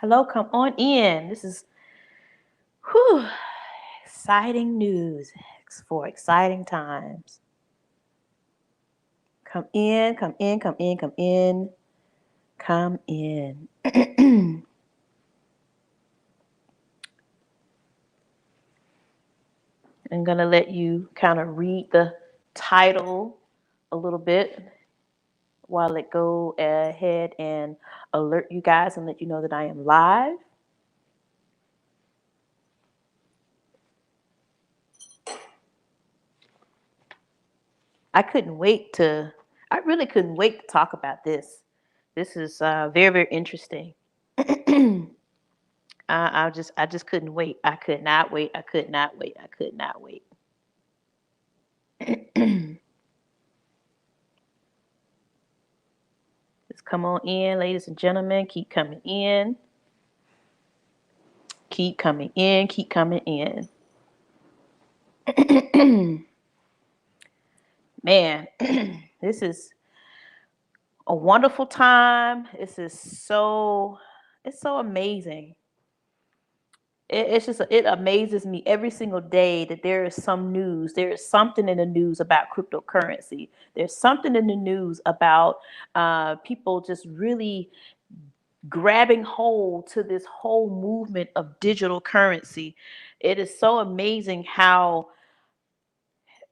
Hello, come on in. This is whew, exciting news for exciting times. Come in, come in, come in, come in, come in. I'm going to let you kind of read the title a little bit while it go ahead and alert you guys and let you know that I am live. I couldn't wait to, I really couldn't wait to talk about this. This is very, very interesting. I just couldn't wait. I could not wait. I could not wait. I could not wait. Just come on in, ladies and gentlemen. Keep coming in. Keep coming in. Keep coming in. Man, this is a wonderful time. This is it's so amazing. It's just, it amazes me every single day that there is some news. There is something in the news about cryptocurrency. There's something in the news about people just really grabbing hold to this whole movement of digital currency. It is so amazing how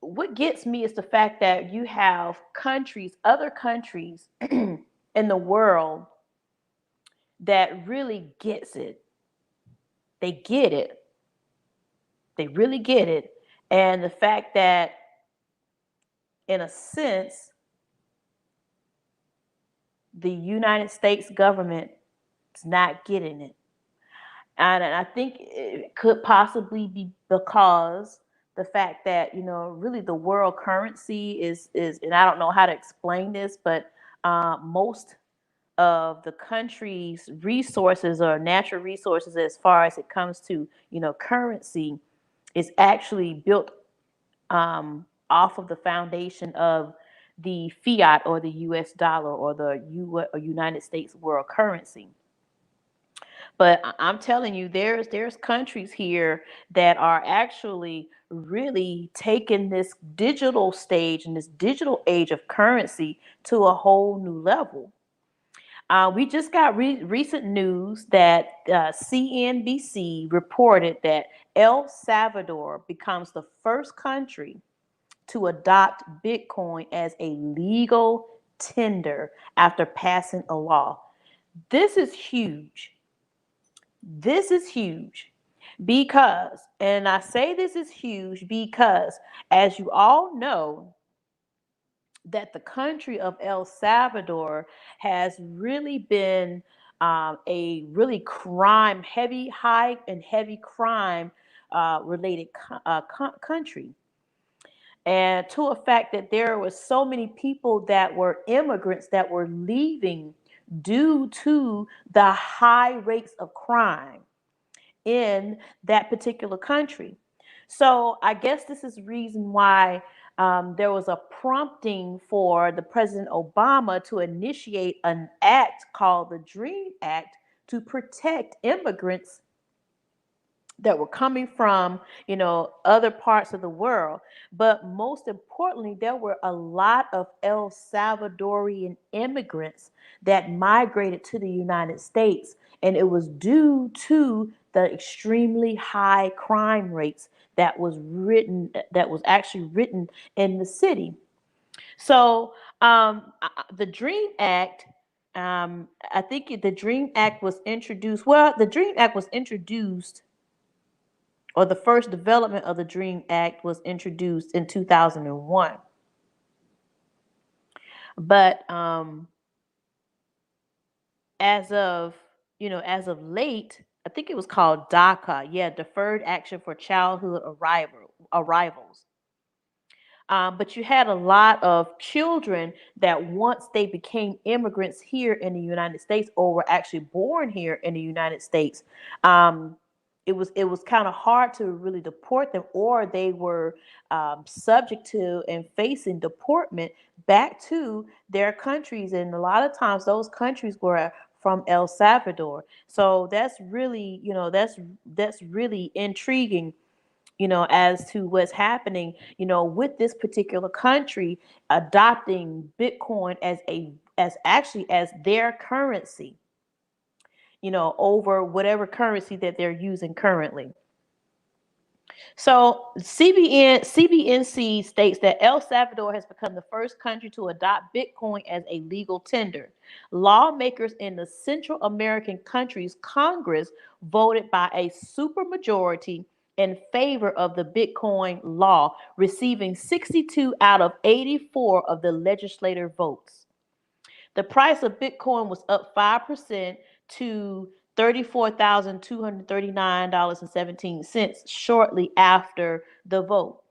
what gets me is the fact that you have countries, other countries in the world that really gets it. They get it. They really get it. And the fact that, in a sense, the United States government is not getting it. And I think it could possibly be because the fact that, really the world currency is, and I don't know how to explain this, but most of the country's resources or natural resources, as far as it comes to, currency, is actually built off of the foundation of the fiat or the US dollar or the United States world currency. But I'm telling you, there's countries here that are actually really taking this digital stage and this digital age of currency to a whole new level. We just got recent news that CNBC reported that El Salvador becomes the first country to adopt Bitcoin as a legal tender after passing a law. This is huge. This is huge because, and I say this is huge because, as you all know, that the country of El Salvador has really been a really crime heavy, high and heavy crime related country. And to a fact that there were so many people that were immigrants that were leaving due to the high rates of crime in that particular country. So I guess this is the reason why there was a prompting for the President Obama to initiate an act called the Dream Act to protect immigrants that were coming from, other parts of the world. But most importantly, there were a lot of El Salvadorian immigrants that migrated to the United States, and it was due to the extremely high crime rates that was actually written in the city. So the Dream Act, I think the Dream Act was introduced. Well, the Dream Act was introduced, or the first development of the Dream Act was introduced in 2001. But as of as of late, I think it was called DACA. Yeah, Deferred Action for Childhood Arrivals. But you had a lot of children that once they became immigrants here in the United States or were actually born here in the United States, it was kind of hard to really deport them, or they were subject to and facing deportment back to their countries. And a lot of times those countries were from El Salvador. So that's really, that's really intriguing, as to what's happening, with this particular country adopting Bitcoin as actually as their currency, over whatever currency that they're using currently. So CBNC states that El Salvador has become the first country to adopt Bitcoin as a legal tender. Lawmakers in the Central American countries' Congress voted by a supermajority in favor of the Bitcoin law, receiving 62 out of 84 of the legislative votes. The price of Bitcoin was up 5% to $34,239.17 shortly after the vote.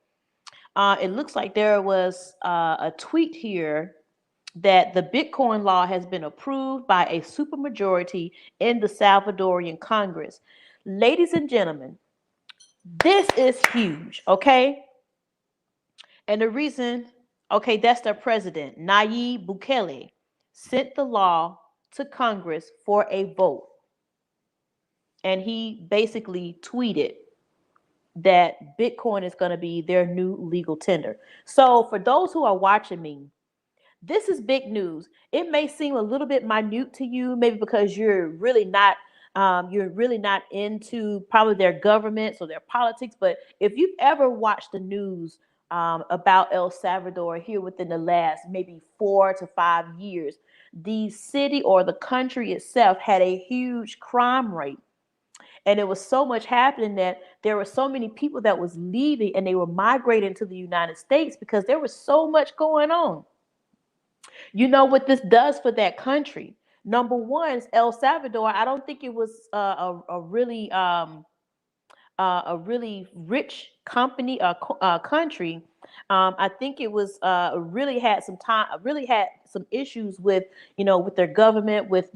It looks like there was a tweet here that the Bitcoin law has been approved by a supermajority in the Salvadorian Congress. Ladies and gentlemen, this is huge, okay? And the reason, okay, that's their president, Nayib Bukele, sent the law to Congress for a vote. And he basically tweeted that Bitcoin is going to be their new legal tender. So for those who are watching me, this is big news. It may seem a little bit minute to you, maybe because you're really not into probably their governments or their politics. But if you've ever watched the news about El Salvador here within the last maybe 4 to 5 years, the city or the country itself had a huge crime rate. And it was so much happening that there were so many people that was leaving and they were migrating to the United States because there was so much going on. You know what this does for that country? Number one, El Salvador. I don't think it was a really rich country. I think it was really had some issues with with their government, with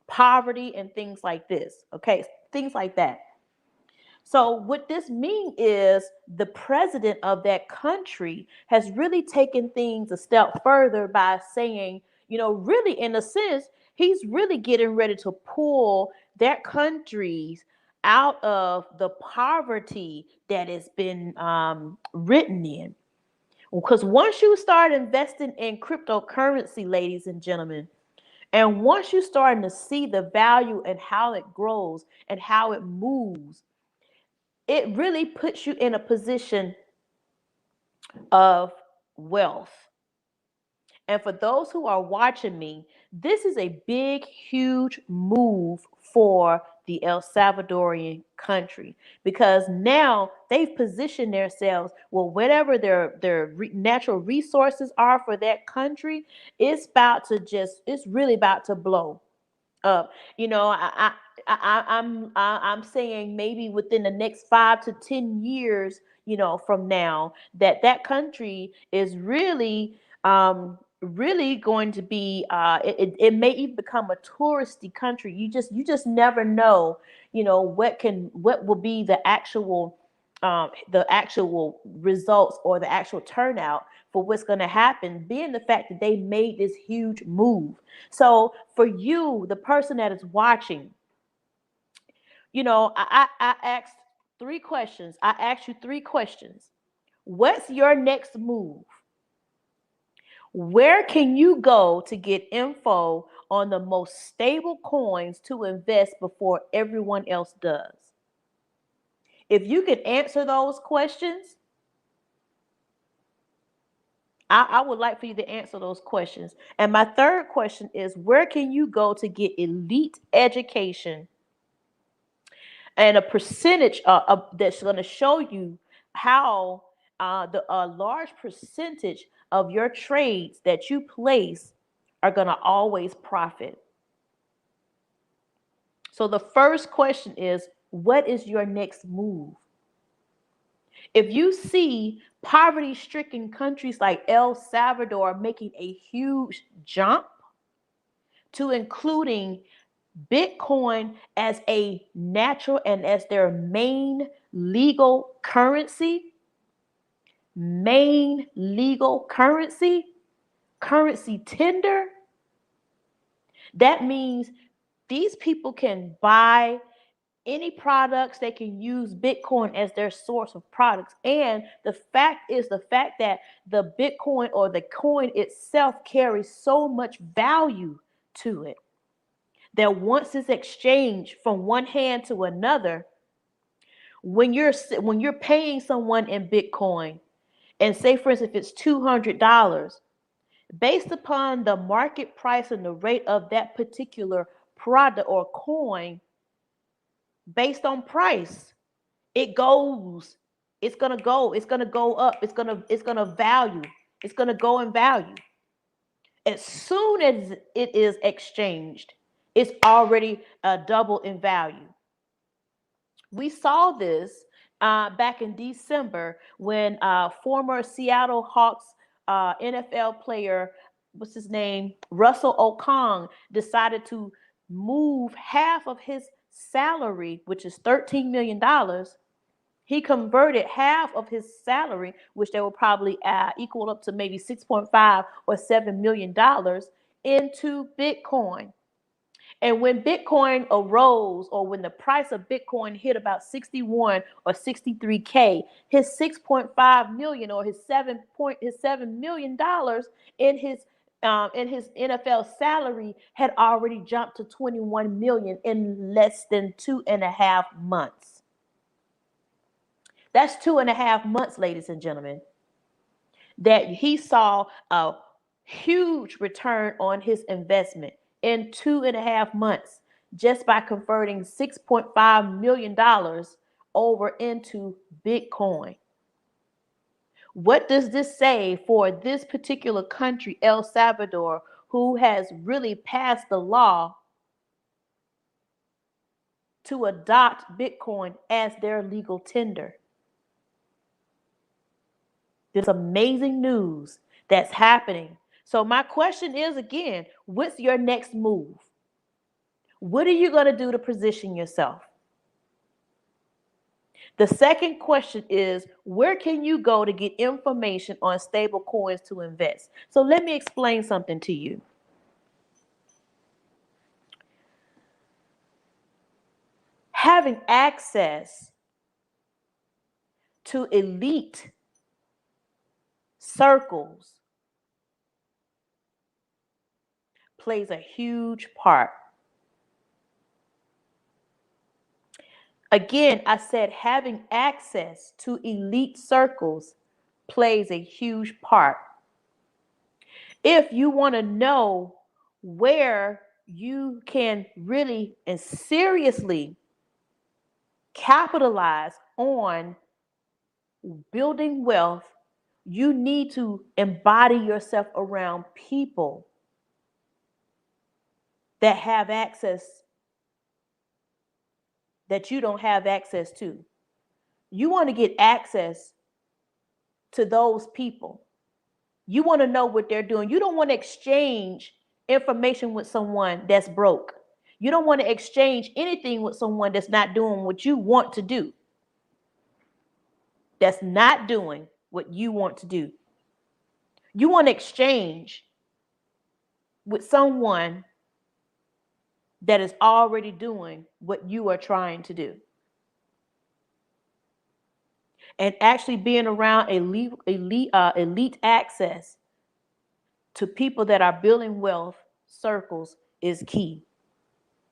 poverty and things like this. Okay, things like that. So what this means is the president of that country has really taken things a step further by saying, really in a sense, he's really getting ready to pull that countries out of the poverty that has been written in. Because once you start investing in cryptocurrency, ladies and gentlemen, and once you're starting to see the value and how it grows and how it moves, it really puts you in a position of wealth. And for those who are watching me, this is a big, huge move for the El Salvadorian country, because now they've positioned themselves, well, whatever their natural resources are for that country, it's really about to blow up. I'm saying maybe within the next 5 to 10 years, from now, that country is really going to be. It may even become a touristy country. You just never know. What will be the actual results or the actual turnout for what's going to happen, being the fact that they made this huge move. So for you, the person that is watching, I asked 3 questions. I asked you 3 questions. What's your next move? Where can you go to get info on the most stable coins to invest before everyone else does? If you can answer those questions, I would like for you to answer those questions. And my third question is, where can you go to get elite education and a percentage that's going to show you how a large percentage of your trades that you place are going to always profit? So the first question is, what is your next move? If you see poverty-stricken countries like El Salvador making a huge jump to including Bitcoin as a natural and as their main legal currency, currency tender, That means these people can buy any products, they can use Bitcoin as their source of products. And the fact is the fact that the Bitcoin or the coin itself carries so much value to it that once it's exchanged from one hand to another, when you're paying someone in Bitcoin, and say for instance if it's $200, based upon the market price and the rate of that particular product or coin, based on price, it goes. It's gonna go up. It's gonna value. It's gonna go in value. As soon as it is exchanged, it's already double in value. We saw this back in December when former Seattle Hawks NFL player, what's his name, Russell Okung, decided to move half of his salary, which is $13 million. He converted half of his salary, which they will probably equal up to maybe 6.5 or $7 million, into Bitcoin. And when Bitcoin arose, or when the price of Bitcoin hit about 61 or 63K, his 6.5 million or his $7 million in his NFL salary had already jumped to 21 million in less than 2.5 months. That's 2.5 months, ladies and gentlemen, that he saw a huge return on his investment in 2.5 months just by converting $6.5 million over into Bitcoin. What does this say for this particular country, El Salvador, who has really passed the law to adopt Bitcoin as their legal tender? This amazing news that's happening. So my question is again, what's your next move? What are you going to do to position yourself? The second question is, where can you go to get information on stable coins to invest? So let me explain something to you. Having access to elite circles plays a huge part. Again, I said having access to elite circles plays a huge part. If you want to know where you can really and seriously capitalize on building wealth, you need to embody yourself around people that have access that you don't have access to. You want to get access to those people. You want to know what they're doing. You don't want to exchange information with someone that's broke. You don't want to exchange anything with someone that's not doing what you want to do. That's not doing what you want to do. You want to exchange with someone that is already doing what you are trying to do. And actually being around elite access to people that are building wealth circles is key.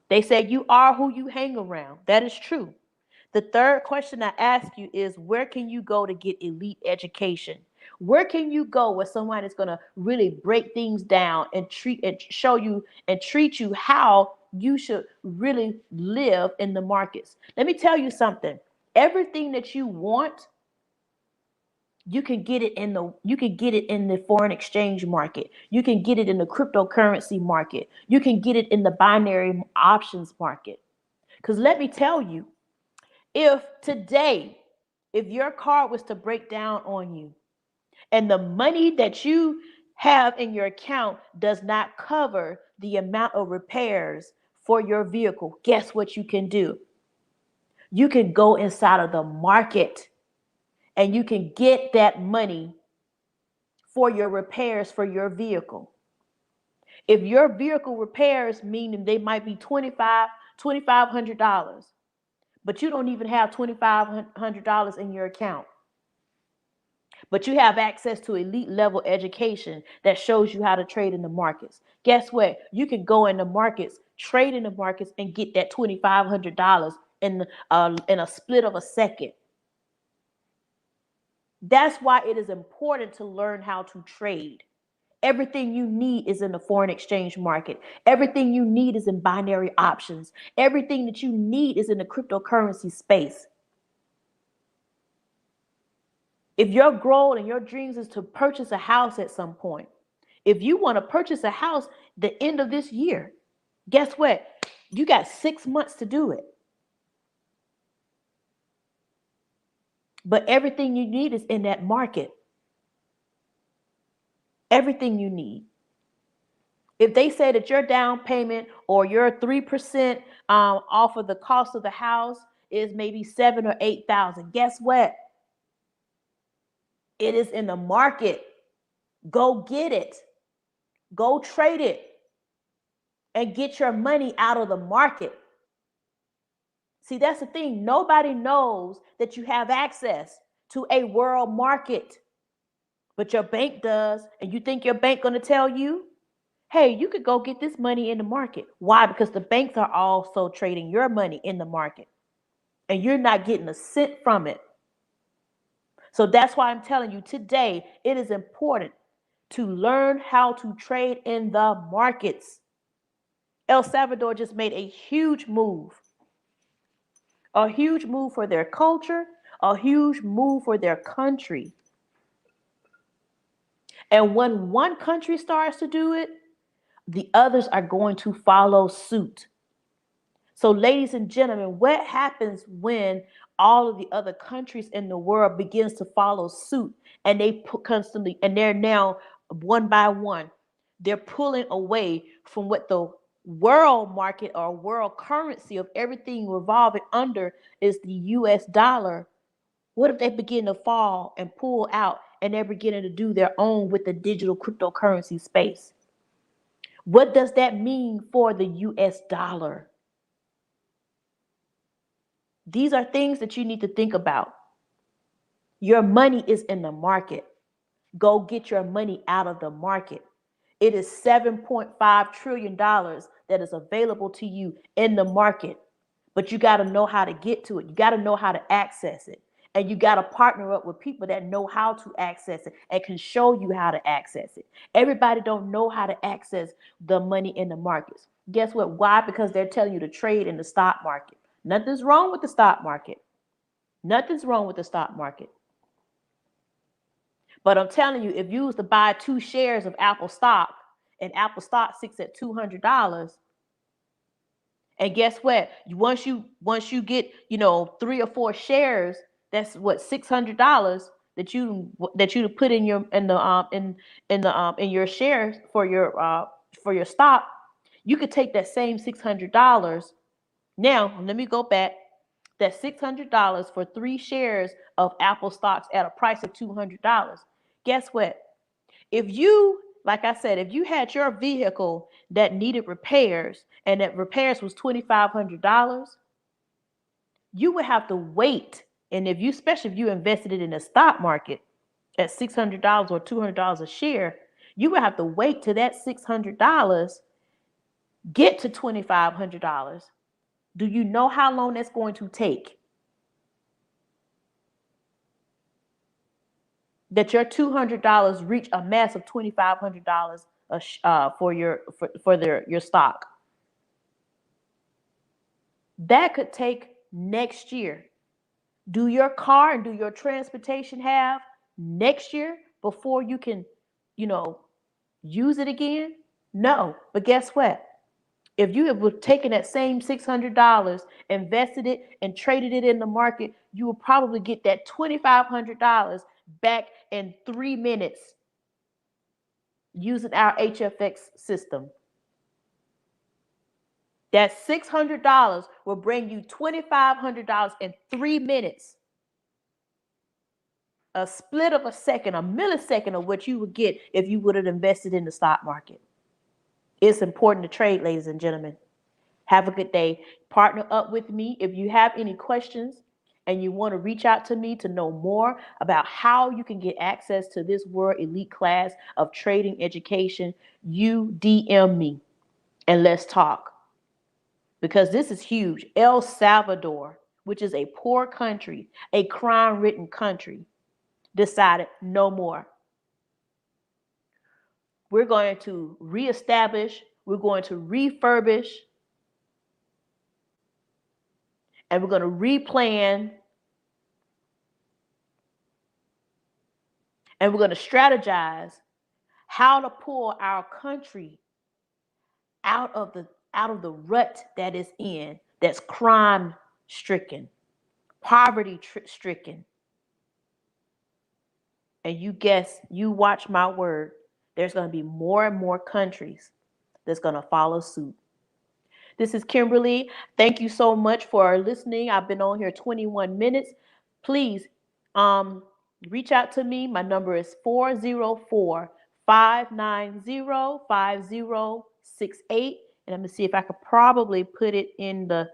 They say you are who you hang around. That is true. The third question I ask you is, where can you go to get elite education? Where can you go where someone is going to really break things down and show you and treat you how you should really live in the markets? Let me tell you something. Everything that you want, you can get it in the foreign exchange market. You can get it in the cryptocurrency market. You can get it in the binary options market. Because let me tell you, if today, if your car was to break down on you and the money that you have in your account does not cover the amount of repairs for your vehicle, guess what you can do? You can go inside of the market and you can get that money for your repairs for your vehicle. If your vehicle repairs, meaning they might be $2,500, but you don't even have $2,500 in your account, but you have access to elite level education that shows you how to trade in the markets. Guess what? You can go in the markets, trade in the markets, and get that $2,500 in a split of a second. That's why it is important to learn how to trade. Everything you need is in the foreign exchange market. Everything you need is in binary options. Everything that you need is in the cryptocurrency space. If your goal and your dreams is to purchase a house at some point, if you want to purchase a house the end of this year, guess what? You got 6 months to do it. But everything you need is in that market. Everything you need. If they say that your down payment or your 3% off of the cost of the house is maybe 7 or 8,000, guess what? It is in the market. Go get it. Go trade it and get your money out of the market. See, that's the thing. Nobody knows that you have access to a world market, but your bank does. And you think your bank going to tell you, hey, you could go get this money in the market. Why? Because the banks are also trading your money in the market and you're not getting a cent from it. So that's why I'm telling you today, it is important to learn how to trade in the markets. El Salvador just made a huge move for their culture, a huge move for their country. And when one country starts to do it, the others are going to follow suit. So, ladies and gentlemen, what happens when all of the other countries in the world begins to follow suit and they constantly, and they're now one by one, they're pulling away from what the world market or world currency of everything revolving under is the US dollar. What if they begin to fall and pull out and they're beginning to do their own with the digital cryptocurrency space? What does that mean for the US dollar? These are things that you need to think about. Your money is in the market. Go get your money out of the market. It is $7.5 trillion that is available to you in the market. But you got to know how to get to it. You got to know how to access it. And you got to partner up with people that know how to access it and can show you how to access it. Everybody don't know how to access the money in the markets. Guess what? Why? Because they're telling you to trade in the stock market. Nothing's wrong with the stock market. Nothing's wrong with the stock market. But I'm telling you, if you was to buy 2 shares of Apple stock and Apple stock sits at $200, and guess what? Once you get 3 or 4 shares, that's what $600 that you put in your shares for your stock. You could take that same $600. Now let me go back. That's $600 for 3 shares of Apple stocks at a price of $200. Guess what? If you, like I said, if you had your vehicle that needed repairs and that repairs was $2,500, you would have to wait. And especially if you invested it in the stock market at $600 or $200 a share, you would have to wait till that $600 get to $2,500. Do you know how long that's going to take? That your $200 reach a massive $2,500 for your stock. That could take next year. Do your car and do your transportation have next year before you can, use it again? No. But guess what? If you have taken that same $600, invested it, and traded it in the market, you will probably get that $2,500 back in 3 minutes using our HFX system. That $600 will bring you $2,500 in 3 minutes. A split of a second, a millisecond of what you would get if you would have invested in the stock market. It's important to trade, ladies and gentlemen. Have a good day. Partner up with me. If you have any questions and you want to reach out to me to know more about how you can get access to this world elite class of trading education, you DM me and let's talk. Because this is huge. El Salvador, which is a poor country, a crime-ridden country, decided no more. We're going to reestablish, we're going to refurbish, and we're going to replan, and we're going to strategize how to pull our country out of the rut that is in, that's crime stricken, poverty stricken. And you watch my word, there's going to be more and more countries that's going to follow suit. This is Kimberly. Thank you so much for listening. I've been on here 21 minutes. Please reach out to me. My number is 404-590-5068. And I'm going to see if I could probably put it in the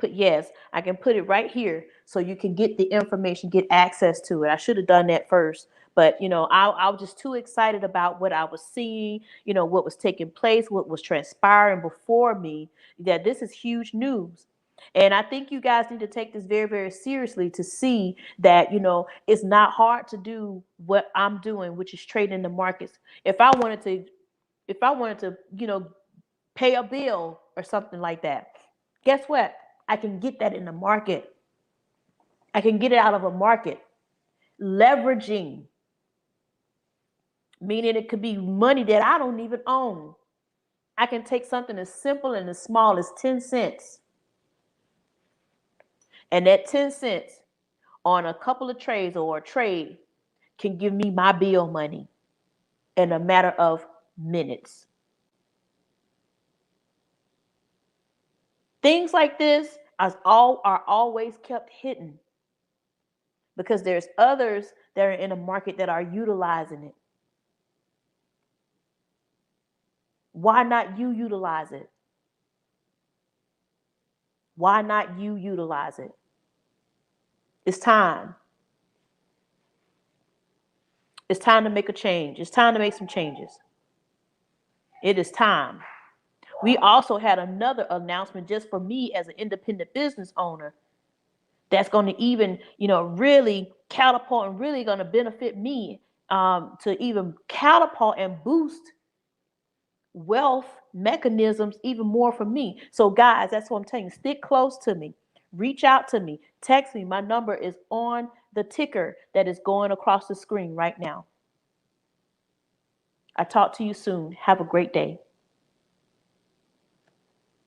yes, I can put it right here so you can get the information, get access to it. I should have done that first, but I was just too excited about what I was seeing, what was taking place, what was transpiring before me, that this is huge news. And I think you guys need to take this very, very seriously to see that, it's not hard to do what I'm doing, which is trading the markets. If I wanted to, pay a bill or something like that, guess what? I can get that in the market. I can get it out of a market. Leveraging, meaning it could be money that I don't even own. I can take something as simple and as small as 10 cents. And that 10 cents on a couple of trades or a trade can give me my bill money in a matter of minutes. Things like this are always kept hidden because there's others that are in a market that are utilizing it. Why not you utilize it? Why not you utilize it? It's time. It's time to make a change. It's time to make some changes. It is time. We also had another announcement just for me as an independent business owner that's going to even, really catapult and really going to benefit me to even catapult and boost wealth mechanisms even more for me. So guys, that's what I'm telling you. Stick close to me. Reach out to me. Text me. My number is on the ticker that is going across the screen right now. I talk to you soon. Have a great day.